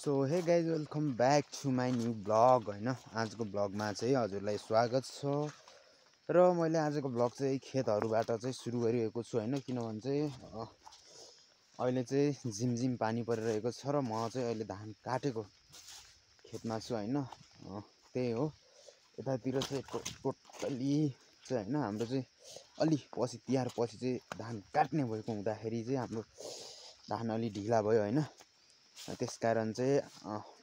So hey guys welcome back to my new vlog होइन। आजको ब्लगमा चाहिँ हजुरलाई स्वागत छ र मैले आजको ब्लग चाहिँ खेतहरूबाट चाहिँ सुरु गरिरहेको छु होइन। किनभने चाहिँ अहिले चाहिँ झिमझिम पानी परिरहेको छ र म चाहिँ अहिले धान काटेको खेतमा छु होइन। त्यही हो, यतातिर चाहिँ टोटली चाहिँ होइन हाम्रो चाहिँ अलि पछि तिहार पछि चाहिँ धान काट्ने भएको हुँदाखेरि चाहिँ हाम्रो धान अलि ढिला भयो होइन। त्यसकारण चाहिँ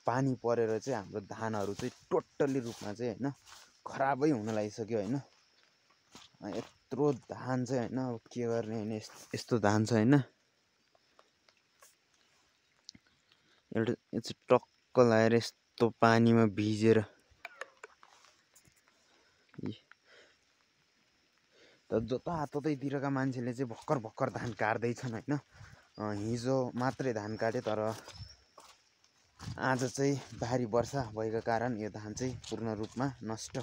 पानी परेर चाहिँ हाम्रो धानहरू चाहिँ टोटल्ली रूपमा चाहिँ होइन खराबै हुन लागिसक्यो होइन। यत्रो धान चाहिँ होइन अब के गर्ने होइन, यस्तो धान छ होइन। एउटा यो चाहिँ टक्क लगाएर यस्तो पानीमा भिजेर त जताततैतिरका मान्छेले चाहिँ भर्खर भर्खर धान काट्दैछन् होइन। हिजो मात्रै धान काटे, तर आज चाहिँ भारी वर्षा भएको कारण यो धान चाहिँ पूर्ण रूपमा नष्ट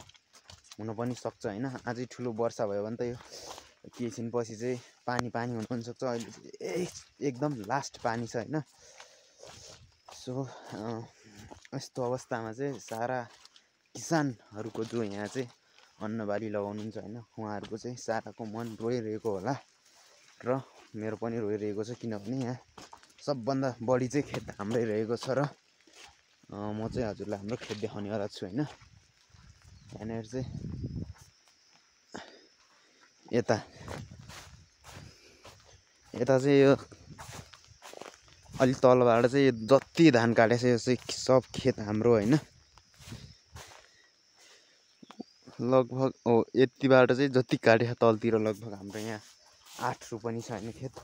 हुन पनि सक्छ होइन। अझै ठुलो वर्षा भयो भने त यो केही छिनपछि चाहिँ पानी हुन पनि सक्छ। अहिले एकदम लास्ट पानी छ होइन। सो यस्तो अवस्थामा चाहिँ सारा किसानहरूको जो यहाँ चाहिँ अन्नबाली लगाउनुहुन्छ होइन, उहाँहरूको चाहिँ साराको मन रोइरहेको होला र मेरो पनि रोइरहेको छ। किनभने यहाँ सबभन्दा बढी चाहिँ खेत हाम्रै रहेको छ र म चाहिँ हजुरलाई हाम्रो खेत देखाउनेवाला छु होइन। यहाँनिर चाहिँ यता चाहिँ यो अलि तलबाट चाहिँ यो जति धान काटेको छ यो चाहिँ सब खेत हाम्रो होइन। लगभग यतिबाट चाहिँ जति काटेको तलतिर लगभग हाम्रो यहाँ 8 रोपनी छ होइन खेत।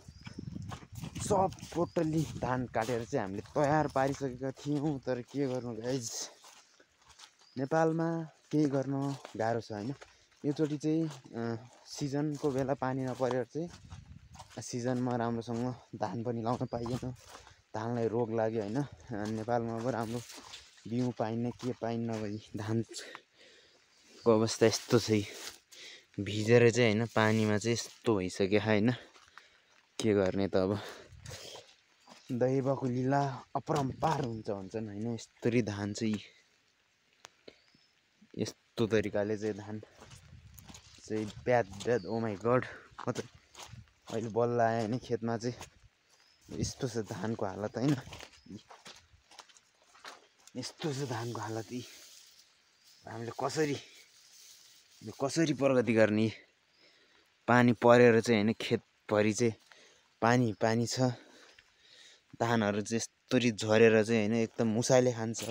सब टोटल्ली धान काटेर चाहिँ हामीले तयार पारिसकेका थियौँ। तर के गर्नु गाइज, नेपालमा केही गर्न गाह्रो छ होइन। योचोटि चाहिँ सिजनको बेला पानी नपरेर चाहिँ सिजनमा राम्रोसँग धान पनि लाउन पाइएन, धानलाई रोग लाग्यो होइन। नेपालमा अब राम्रो बिउ पाइन्न के पाइन्न भई धानको अवस्था यस्तो छ, भिजेर चाहिँ होइन पानीमा चाहिँ यस्तो भइसक्यो होइन। के गर्ने त अब, दैवको लीला अपरम्पार हुन्छ भन्छन् होइन। यस्तरी धान चाहिँ यस्तो तरिकाले चाहिँ धान चाहिँ ब्याद ओ माई गड। म त अहिले बल्ल आएँ होइन खेतमा चाहिँ यस्तो छ धानको हालत होइन। यस्तो छ धानको हालत। हामीले कसरी प्रगति गर्ने? पानी परेर चाहिँ होइन खेतभरि चाहिँ पानी छ, धानहरू चाहिँ यस्तरी झरेर चाहिँ होइन एकदम मुसाले खान्छ,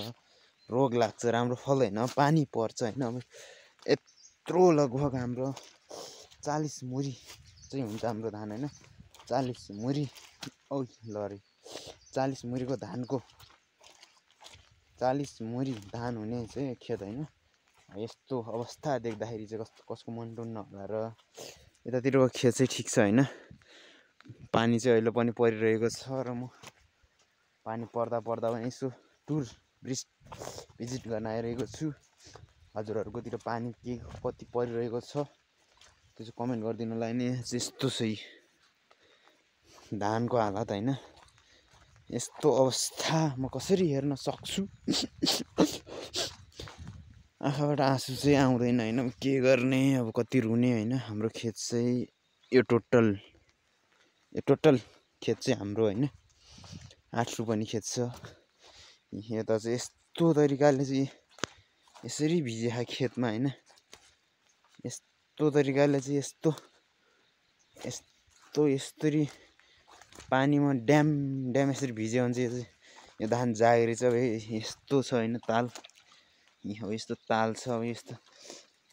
रोग लाग्छ, राम्रो फल्दैन। पानी पर्छ होइन। अब यत्रो लगभग हाम्रो 40 मुरी चाहिँ हुन्छ हाम्रो धान होइन। 40 मुरी 40 मुरीको धानको 40 मुरी धान हुने चाहिँ खेत होइन। यस्तो अवस्था देख्दाखेरि चाहिँ कसको मन टुन्न होला। र यतातिरको खेत चाहिँ ठिक छ होइन, पानी चाहिँ अहिले पनि परिरहेको छ र म पानी पर्दा पनि यसो टुर भिजिट गर्न आइरहेको छु। हजुरहरूकोतिर पानी के कति परिरहेको छ त्यो चाहिँ कमेन्ट गरिदिनु होला नि। यस्तो छ धानको हालत होइन। यस्तो अवस्था म कसरी हेर्न सक्छु? आँखाबाट आँसु चाहिँ आउँदैन होइन। के गर्ने अब, कति रुने होइन। हाम्रो खेत चाहिँ यो टोटल खेत चाहिँ हाम्रो होइन 8 रोपनी खेत छ। यता चाहिँ यस्तो तरिकाले चाहिँ यसरी भिजेको खेतमा होइन, यस्तो तरिकाले चाहिँ यस्तरी पानीमा ड्याम यसरी भिज्यो भने चाहिँ यो धान जागिरी चाहिँ यस्तो छ होइन। ताल हो, यस्तो ताल छ। अब यस्तो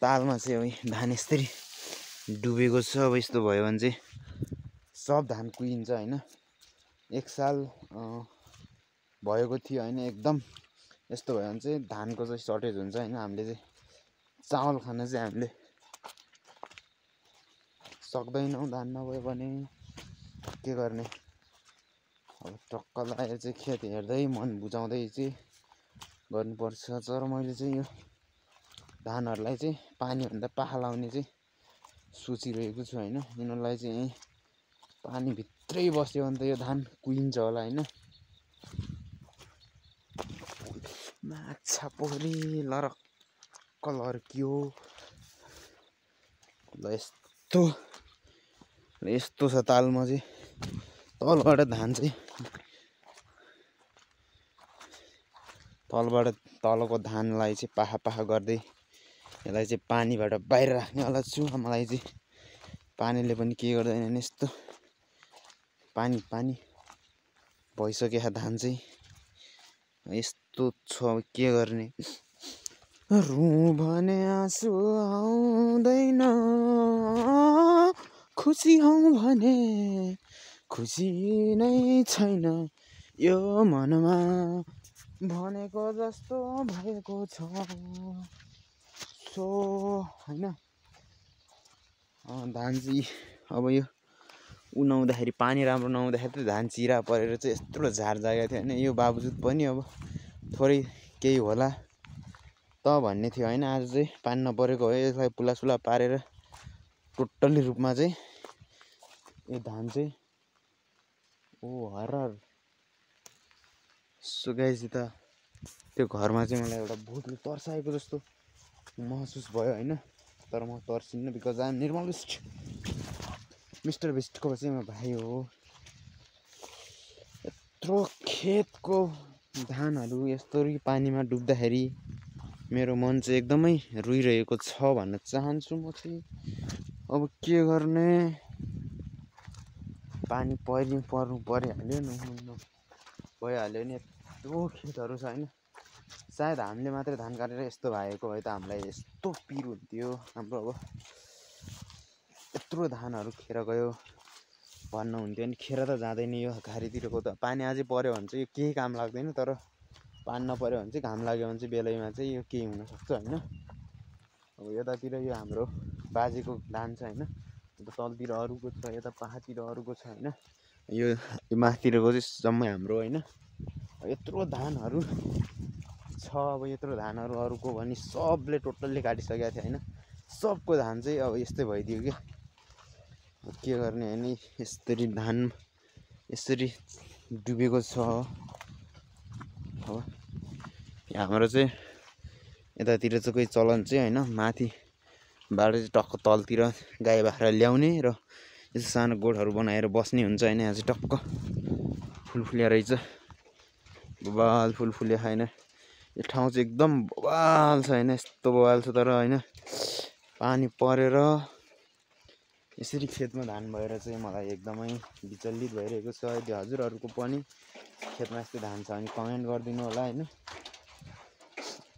तालमा चाहिँ अब धान यसरी डुबेको छ। अब यस्तो भयो भने चाहिँ सब धान कुहिन्छ होइन। एक साल भएको थियो होइन, एकदम यस्तो भयो भने चाहिँ धानको चाहिँ सर्टेज हुन्छ होइन। हामीले चाहिँ चामल खान चाहिँ हामीले सक्दैनौँ धान नभयो भने। के गर्ने अब, टक्क लगाएर चाहिँ खेत हेर्दै मन बुझाउँदै चाहिँ गर्नुपर्छ। तर मैले चाहिँ यो धानहरूलाई चाहिँ पानीभन्दा पाखा लाउने चाहिँ सोचिरहेको छु होइन। यिनीहरूलाई चाहिँ पानीभित्रै बस्यो भने त यो धान कुहिन्छ होला होइन। माछा पोखरी लरक्क लर्कियो ल यस्तो छ तालमा चाहिँ तलबाट धान चाहिँ तलबाट तलको धानलाई चाहिँ पाहा गर्दै यसलाई चाहिँ पानीबाट बाहिर राख्नेवाला छु। मलाई चाहिँ पानीले पनि के गर्दैन यस्तो पानी भइसक्यो धान चाहिँ यस्तो छ के गर्ने। रुँ भने आँसु आउँदैन खुसी हौँ भने खुसी नै छैन यो मनमा भनेको जस्तो भएको छ सो हैन। धान चाहिँ अब यो उनाउँदाखेरि पानी राम्रो नहुँदाखेरि त धान चिरा परेर चाहिँ यत्रो झार जागेको थियो होइन। यो बाबुजुत पनि अब थोरै केही होला त भन्ने थियो होइन। आज चाहिँ पानी नपरेको हो यसलाई पुलासुला पारेर टोटल्ली रूपमा चाहिँ यो धान चाहिँ हरर सुगाइसी त त्यो घरमा चाहिँ मलाई एउटा भूतले तर्साएको जस्तो महसुस भयो होइन। तर म तर्सिन्न because I am Nirmal Bist mister बिस्टको चाहिँ म भाइ हो। यत्रो खेतको धानहरू यस्तरी पानीमा डुब्दाखेरि मेरो मन चाहिँ एकदमै रोइरहेको छ भन्न चाहन्छु म चाहिँ। अब के गर्ने पानी परिहाल्यो भइहाल्यो नि यत्रो खेतहरू छ होइन। सायद हामीले मात्रै धान काटेर यस्तो भएको भए त हामीलाई यस्तो पिर हुन्थ्यो। हाम्रो अब यत्रो धानहरू खेर गयो भन्न हुन्थ्यो नि। खेर त जाँदैन यो घारीतिरको त पानी अझै पऱ्यो भने चाहिँ यो केही काम लाग्दैन। तर पानी नपऱ्यो भने चाहिँ घाम लाग्यो भने चाहिँ बेलैमा चाहिँ यो केही हुनसक्छ होइन। अब यतातिर यो हाम्रो बाजेको धान छ होइन। यता तलतिर अरूको छ यता पाहातिर अरूको छ होइन। यो माथितिरको चाहिँ जम्मै हाम्रो होइन। यत्रो धानहरू छ अब यत्रो धानहरू अरूको भने सबले टोटल्ली काटिसकेको थियो होइन। सबको धान चाहिँ अब यस्तै भइदियो क्या के गर्ने होइन। यसरी धान यसरी डुबेको छ। अब हाम्रो चाहिँ यतातिर चाहिँ कोही चलन चाहिँ होइन माथिबाट चाहिँ टक्क तलतिर गाई बाख्रा ल्याउने र यस्तो सानो गोठहरू बनाएर बस्ने हुन्छ होइन। यहाँ चाहिँ टक्क फुलफुलिया रहेछ बबाल फुलफुलिया होइन। यो ठाउँ चाहिँ एकदम बवाल छ होइन। यस्तो बवाल छ तर होइन पानी परेर यसरी खेतमा धान भएर चाहिँ मलाई एकदमै विचलित भइरहेको छ। यदि हजुरहरूको पनि खेतमा यस्तो धान छ भने कमेन्ट गरिदिनु होला होइन।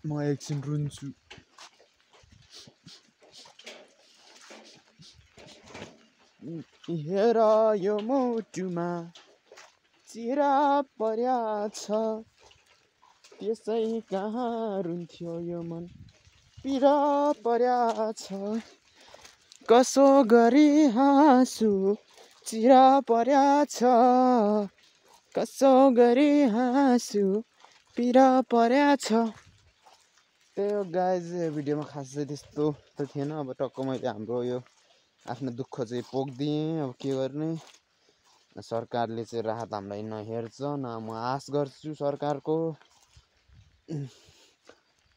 म एकछिन रुन्छु। हेर यो मुटुमा चिरा पर्या छ त्यसै कहाँ रुन्थ्यो यो मन पिरा पर्या छ कसो गरी हाँसु चिरा पर्या छ कसो गरी हाँसु पिरा पर्या छ। त्यही हो गाइज भिडियोमा खास चाहिँ त्यस्तो त थिएन। अब टक्क मैले हाम्रो यो आफ्नो दुःख चाहिँ पोख्दिएँ। अब के गर्ने सरकारले चाहिँ राहत हामीलाई नहेर्छ न म आश गर्छु सरकारको।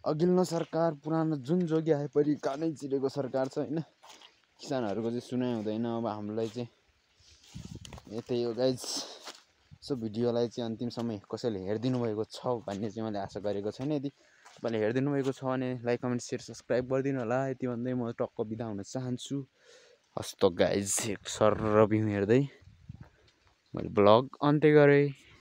अघिल्लो सरकार पुरानो जुन जोगी आएपरि कानै चिरेको सरकार छ होइन। किसानहरूको चाहिँ सुनाइ हुँदैन। अब हामीलाई चाहिँ यतै हो गाइज। सो भिडियोलाई चाहिँ अन्तिमसम्म कसैले हेरिदिनु भएको छ भन्ने चाहिँ मैले आशा गरेको छैन। यदि तपाईँले हेरिदिनु भएको छ भने लाइक कमेन्ट सेयर सब्सक्राइब गरिदिनु होला। यति भन्दै म टक्क बिदा हुन चाहन्छु। हस् त गाइज सर र भ्यू हेर्दै मैले ब्लग अन्त्य गरेँ।